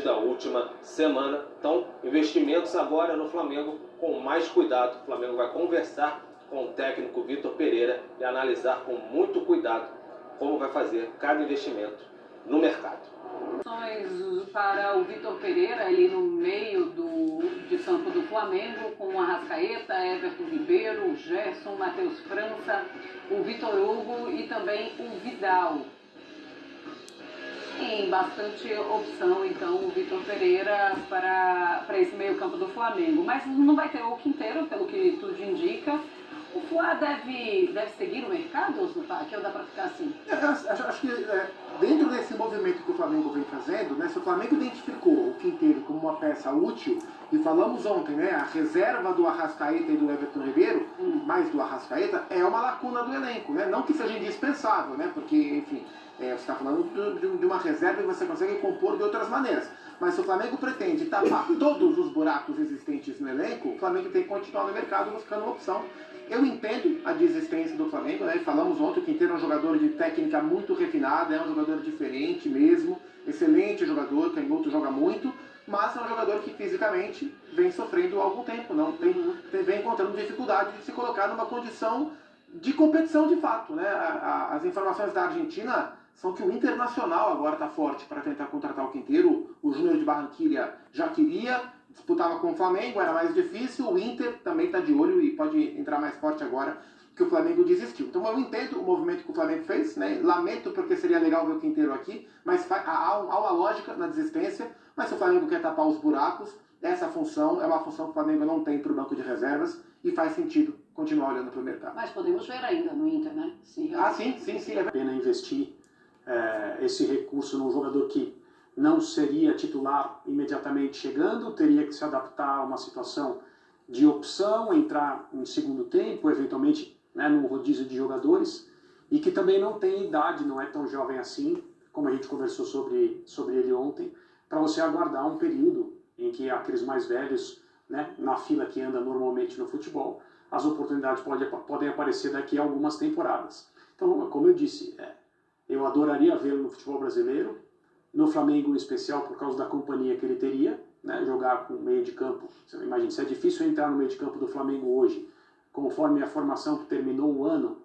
da última semana. Então, investimentos agora no Flamengo com mais cuidado. O Flamengo vai conversar com o técnico Vitor Pereira e analisar com muito cuidado como vai fazer cada investimento no mercado. Para o Vitor Pereira, ali no meio de campo do Flamengo, com o Arrascaeta, Everton Ribeiro, o Gerson, Matheus França, o Vitor Hugo e também o Vidal. Tem bastante opção, então, o Vitor Pereira para esse meio campo do Flamengo. Mas não vai ter o Quinteiro, pelo que tudo indica. O Fla deve seguir o mercado, que ou dá para ficar assim? Acho que dentro desse movimento que o Flamengo vem fazendo, né, se o Flamengo identificou o Quinteiro como uma peça útil, e falamos ontem, né, a reserva do Arrascaeta e do Everton Ribeiro, mais do Arrascaeta, é uma lacuna do elenco, né? Não que seja indispensável, né? Porque, enfim, você está falando de uma reserva e você consegue compor de outras maneiras. Mas se o Flamengo pretende tapar todos os buracos existentes no elenco, o Flamengo tem que continuar no mercado buscando uma opção. Eu entendo a desistência do Flamengo, né? Falamos ontem, o Quinteiro é um jogador de técnica muito refinada, é um jogador diferente mesmo, excelente jogador, Canhoto joga muito, mas é um jogador que fisicamente vem sofrendo há algum tempo, vem encontrando dificuldade de se colocar numa condição de competição de fato, né? As informações da Argentina são que o Internacional agora está forte para tentar contratar o Quinteiro. O Júnior de Barranquilla já queria, disputava com o Flamengo, era mais difícil. O Inter também está de olho e pode entrar mais forte agora que o Flamengo desistiu. Então eu entendo o movimento que o Flamengo fez, né? Lamento porque seria legal ver o Quinteiro aqui, mas há uma lógica na desistência. Mas se o Flamengo quer tapar os buracos, essa função é uma função que o Flamengo não tem para o banco de reservas e faz sentido continuar olhando para o mercado. Mas podemos ver ainda no Inter, né? Sim. É pena investir esse recurso num jogador que não seria titular imediatamente chegando, teria que se adaptar a uma situação de opção, entrar em segundo tempo, eventualmente, né, no rodízio de jogadores, e que também não tem idade, não é tão jovem assim, como a gente conversou sobre ele ontem, para você aguardar um período em que aqueles mais velhos, né, na fila que anda normalmente no futebol, as oportunidades podem aparecer daqui a algumas temporadas. Então, como eu disse, eu adoraria vê-lo no futebol brasileiro, no Flamengo em especial por causa da companhia que ele teria, né, jogar com meio de campo. Você imagina, se é difícil entrar no meio de campo do Flamengo hoje, conforme a formação que terminou o ano,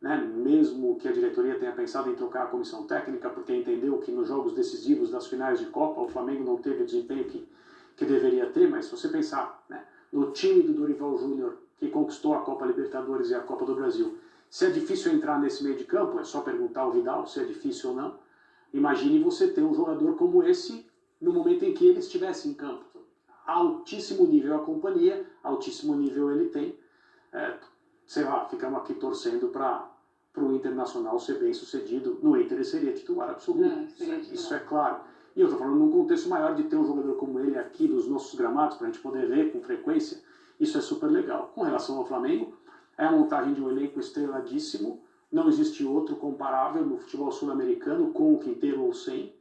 né, mesmo que a diretoria tenha pensado em trocar a comissão técnica, porque entendeu que nos jogos decisivos das finais de Copa o Flamengo não teve o desempenho que deveria ter, mas se você pensar, né, no time do Dorival Júnior, que conquistou a Copa Libertadores e a Copa do Brasil, se é difícil entrar nesse meio de campo, é só perguntar ao Vidal se é difícil ou não. Imagine você ter um jogador como esse no momento em que ele estivesse em campo. Altíssimo nível a companhia, altíssimo nível ele tem. Sei lá, ficamos aqui torcendo para o Internacional ser bem sucedido. No Inter ele seria titular absoluto, isso é claro. E eu estou falando num contexto maior de ter um jogador como ele aqui nos nossos gramados, para a gente poder ver com frequência, isso é super legal. Com relação ao Flamengo, é a montagem de um elenco estreladíssimo, não existe outro comparável no futebol sul-americano, com o Quinteiro ou sem,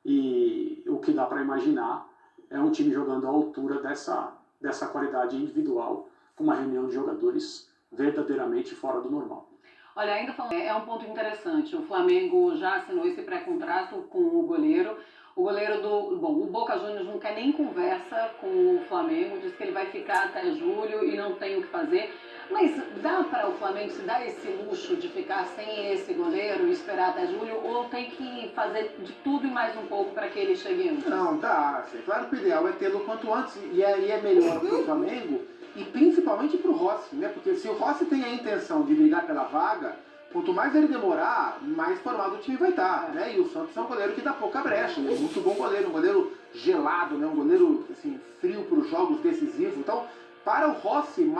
e o que dá para imaginar é um time jogando à altura dessa qualidade individual, com uma reunião de jogadores verdadeiramente fora do normal. Olha, ainda falando, é um ponto interessante, o Flamengo já assinou esse pré-contrato com o goleiro. O goleiro o Boca Juniors não quer nem conversa com o Flamengo, diz que ele vai ficar até julho e não tem o que fazer. Mas dá para o Flamengo se dar esse luxo de ficar sem esse goleiro e esperar até julho, ou tem que fazer de tudo e mais um pouco para que ele chegue antes? Não, dá. Claro que o ideal é tê-lo quanto antes, e aí é melhor para o Flamengo e principalmente para o Rossi, né? Porque se o Rossi tem a intenção de brigar pela vaga, quanto mais ele demorar, mais formado o time vai estar, né? E o Santos é um goleiro que dá pouca brecha, ele é muito bom goleiro, um goleiro gelado, né? Um goleiro assim, frio para os jogos decisivos. Então, para o Rossi,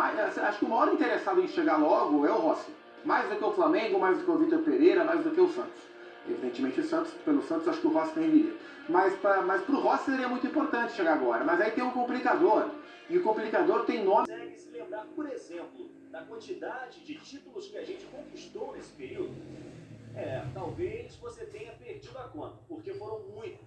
acho que o maior interessado em chegar logo é o Rossi. Mais do que o Flamengo, mais do que o Vitor Pereira, mais do que o Santos. Evidentemente, pelo Santos, acho que o Rossi nem viria. Mas para o Rossi seria muito importante chegar agora. Mas aí tem um complicador. E o complicador tem nome. Consegue se lembrar, por exemplo, da quantidade de títulos que a gente conquistou nesse período? Talvez você tenha perdido a conta, porque foram muitos.